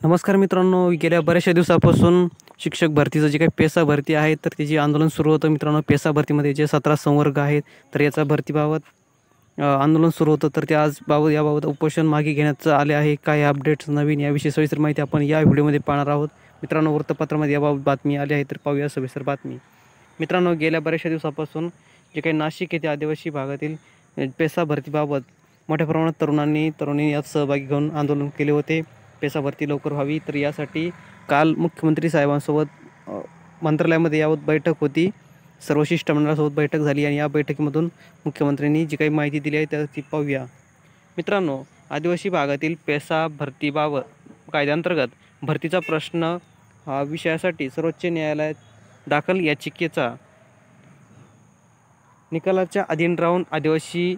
नमस्कार मित्रांनो, गेल्या बऱ्याचशा दिवसापासून शिक्षक भरतीचं जे काही पेसा भरती आहे तर त्याची आंदोलन सुरू होतं. मित्रांनो, पेसा भरतीमध्ये जे 17 संवर्ग आहेत तर याचा भरतीबाबत आंदोलन सुरू होतं. तर ते आज याबाबत उपोषण मागे घेण्यात आले आहे. काय अपडेट्स नवीन याविषयी सविस्तर माहिती आपण या व्हिडिओमध्ये पाहणार आहोत. मित्रांनो, वृत्तपत्रामध्ये याबाबत बातमी आली आहे तर पाहूया सविस्तर बातमी. मित्रांनो, गेल्या बऱ्याचशा दिवसापासून जे काही नाशिक येथे आदिवासी भागातील पेसा भरतीबाबत मोठ्या प्रमाणात तरुणांनी यात सहभागी घेऊन आंदोलन केले होते. पेसा भरती लवकर व्हावी तर यासाठी काल मुख्यमंत्री साहेबांसोबत मंत्रालयामध्ये याबाबत बैठक होती. सर्व शिष्टमंडळासोबत बैठक झाली आणि या बैठकीमधून मुख्यमंत्र्यांनी जी काही माहिती दिली आहे ती पाहूया. मित्रांनो, आदिवासी भागातील पेसा भरतीबाबत कायद्याअंतर्गत भरतीचा प्रश्न हा विषयासाठी सर्वोच्च न्यायालयात दाखल याचिकेचा निकालाच्या अधीन राहून आदिवासी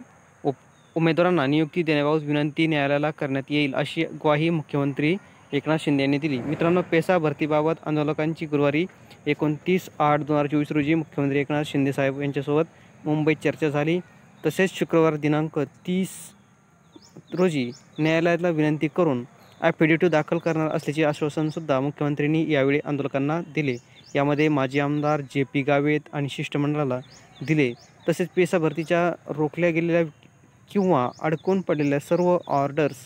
उमेदवारांना नियुक्ती देण्याबाबत विनंती न्यायालयाला करण्यात येईल अशी ग्वाही मुख्यमंत्री एकनाथ शिंदे यांनी दिली. मित्रांनो, पेसा भरतीबाबत आंदोलकांची गुरुवारी 29/8/2024 रोजी मुख्यमंत्री एकनाथ शिंदे साहेब यांच्यासोबत मुंबईत चर्चा झाली. तसेच शुक्रवार दिनांक 30 रोजी न्यायालयाला विनंती करून ॲफिडेव्हिट दाखल करणार असल्याचे आश्वासनसुद्धा मुख्यमंत्र्यांनी यावेळी आंदोलकांना दिले. यामध्ये माजी आमदार JP गावित आणि शिष्टमंडळाला दिले. तसेच पेसा भरतीच्या रोखल्या गेलेल्या किंवा अडकून पडलेल्या सर्व ऑर्डर्स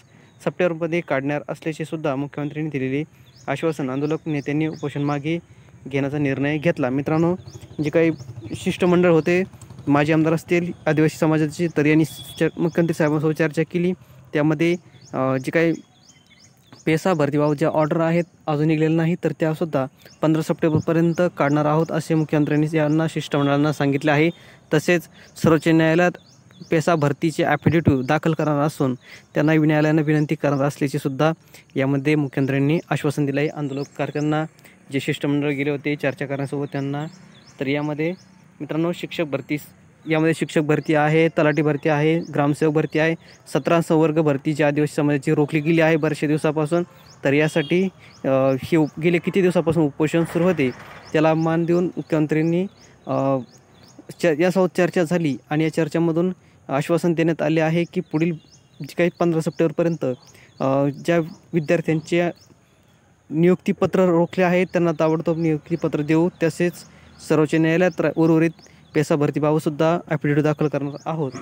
सप्टेंबरमध्ये काढणार असल्याचे सुद्धा मुख्यमंत्र्यांनी दिलेले आश्वासन आंदोलक नेत्यांनी उपोषण मागे घेण्याचा निर्णय घेतला. मित्रांनो, जे काही शिष्टमंडळ होते, माजी आमदार असतील, आदिवासी समाजाचे, तर यांनी मुख्यमंत्री साहेबांसोबत चर्चा केली. त्यामध्ये जे काही पेसा भरतीबाबत ज्या ऑर्डर आहेत अजून निघलेल्या नाही तर त्यासुद्धा 15 सप्टेंबरपर्यंत काढणार आहोत असे मुख्यमंत्र्यांनी यांना शिष्टमंडळांना सांगितले आहे. तसेच सर्वोच्च न्यायालयात पेसा भरतीचे ॲफिडेव्हिट दाखल करणार असून त्यांना न्यायालयानं विनंती करणार असल्याचे सुद्धा यामध्ये मुख्यमंत्र्यांनी आश्वासन दिलं आहे आंदोलकर्त्यांना. जे शिष्टमंडळ गेले होते चर्चा करण्यासोबत त्यांना, तर यामध्ये मित्रांनो शिक्षक भरती आहे, तलाठी भरती आहे, ग्रामसेवक भरती आहे, 17 संवर्ग भरती जी आदिवासी समाजाची रोखली गेली आहे बऱ्याचशा दिवसापासून. तर यासाठी हे गेले किती दिवसापासून उपोषण सुरू होते त्याला मान देऊन मुख्यमंत्र्यांनी यासोबत चर्चा झाली आणि या चर्चेमधून आश्वासन देण्यात आले आहे की पुढील जे काही 15 सप्टेंबरपर्यंत ज्या विद्यार्थ्यांचे नियुक्तीपत्र रोखले आहेत त्यांना ताबडतोब नियुक्तीपत्र देऊ. तसेच सर्वोच्च न्यायालयात उर्वरित पेसा भरतीबाबतसुद्धा ॲफिडेव्हिट दाखल करणार आहोत.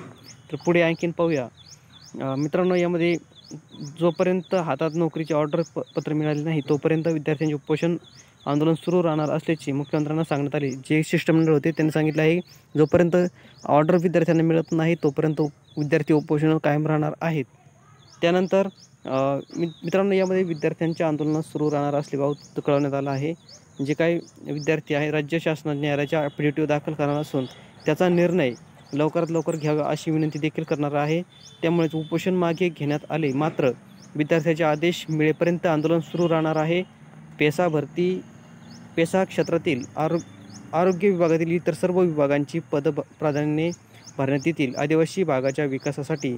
तर पुढे आणखीन पाहूया. मित्रांनो, यामध्ये जोपर्यंत हातात नोकरीचे ऑर्डर पत्र मिळाले नाही तोपर्यंत विद्यार्थ्यांचे उपोषण आंदोलन सुरू राहणार असल्याचे मुख्यमंत्र्यांना सांगण्यात आले. जे शिष्टमंडळ होते त्यांनी सांगितले आहे जोपर्यंत ऑर्डर विद्यार्थ्यांना मिळत नाही तोपर्यंत विद्यार्थी उपोषण कायम राहणार आहेत. त्यानंतर मित्रांनो, यामध्ये विद्यार्थ्यांचे आंदोलन सुरू राहणार असल्याबाबत कळवण्यात आलं आहे. जे काही विद्यार्थी आहे राज्य शासनाने न्यायालयाच्या ॲफिडेव्हिट दाखल करणार असून त्याचा निर्णय लवकरात लवकर घ्यावा अशी विनंती देखील करणार आहे. त्यामुळेच उपोषण मागे घेण्यात आले. मात्र विद्यार्थ्याचे आदेश मिळेपर्यंत आंदोलन सुरू राहणार आहे. पेसा क्षेत्रातील आरोग्य विभागातील इतर सर्व विभागांची प्राधान्याने भरण्यात येतील. आदिवासी भागाच्या विकासासाठी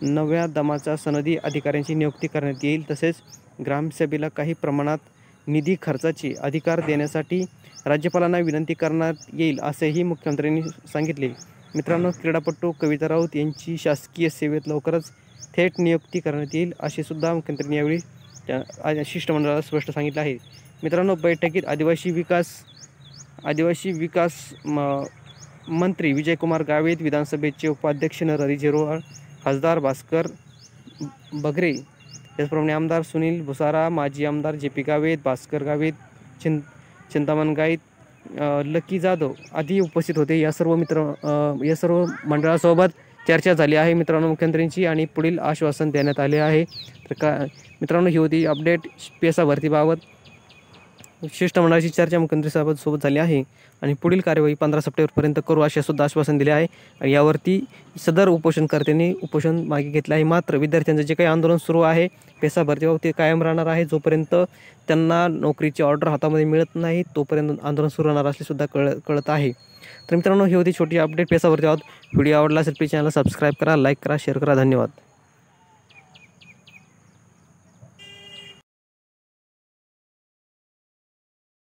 नव्या दमाच्या सनदी अधिकाऱ्यांची नियुक्ती करण्यात येईल. तसेच ग्रामसभेला काही प्रमाणात निधी खर्चाचे अधिकार देण्यासाठी राज्यपालांना विनंती करण्यात येईल असेही मुख्यमंत्र्यांनी सांगितले. मित्रांनो, क्रीडापटू कविता राऊत यांची शासकीय सेवेत लवकरच थेट नियुक्ती करण्यात येईल असे सुद्धा मुख्यमंत्र्यांनी यावेळी शिष्टमंडळाला स्पष्ट सांगितले आहे. मित्रांनो, बैठकीत आदिवासी विकास मंत्री विजयकुमार गावित, विधानसभेचे उपाध्यक्ष नरहरी झिरवाळ, खासदार भास्कर बगरे, त्याचप्रमाणे आमदार सुनील भुसारा, माजी आमदार JP गावित, भास्कर गावित, चिंतामण गावित, लकी जाधव आदी उपस्थित होते. या सर्व मंडळासोबत चर्चा झाली आहे मित्रांनो मुख्यमंत्र्यांची आणि पुढील आश्वासन देण्यात आले आहे. तर मित्रांनो, ही होती अपडेट पेसा भरतीबाबत. शिष्टमंडळाची चर्चा मुख्यमंत्री साहेबांसोबत झाली आहे आणि पुढील कार्यवाही 15 सप्टेंबरपर्यंत करू असे सुद्धा आश्वासन दिले आहे. आणि यावरती सदर उपोषणकर्त्यांनी उपोषण मागे घेतले आहे. मात्र विद्यार्थ्यांचं जे काही आंदोलन सुरू आहे पेसा भरतीबाबत ते कायम राहणार आहे. जोपर्यंत त्यांना नोकरीची ऑर्डर हातामध्ये मिळत नाही तोपर्यंत आंदोलन सुरू राहणार असले सुद्धा कळत आहे. तर मित्रांनो, ही होती छोटी अपडेट पेसा भरतीबाबत. व्हिडिओ आवडला असेल प्लीज चॅनलला सबस्क्राईब करा, लाईक करा, शेअर करा. धन्यवाद.